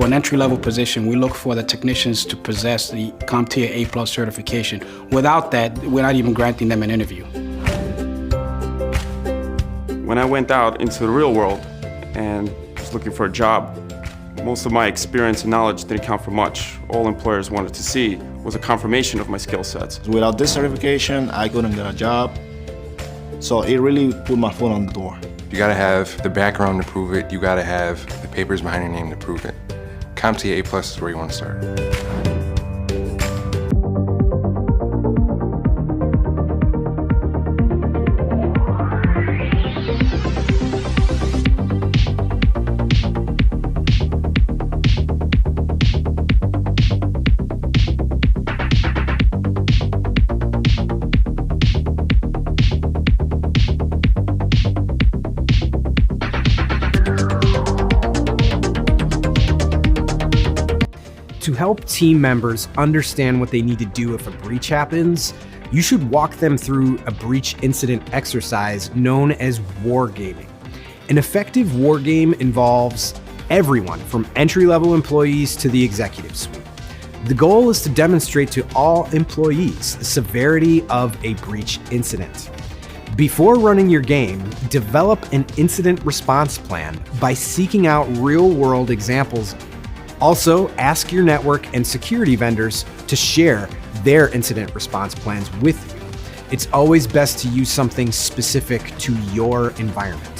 For an entry-level position, we look for the technicians to possess the CompTIA A+ certification. Without that, we're not even granting them an interview. When I went out into the real world and was looking for a job, most of my experience and knowledge didn't count for much. All employers wanted to see was a confirmation of my skill sets. Without this certification, I couldn't get a job. So it really put my foot on the door. You gotta have the background to prove it. You gotta have the papers behind your name to prove it. CompTIA A+ is where you want to start. To help team members understand what they need to do if a breach happens, you should walk them through a breach incident exercise known as wargaming. An effective wargame involves everyone from entry-level employees to the executive suite. The goal is to demonstrate to all employees the severity of a breach incident. Before running your game, develop an incident response plan by seeking out real-world examples. Also, ask your network and security vendors to share their incident response plans with you. It's always best to use something specific to your environment.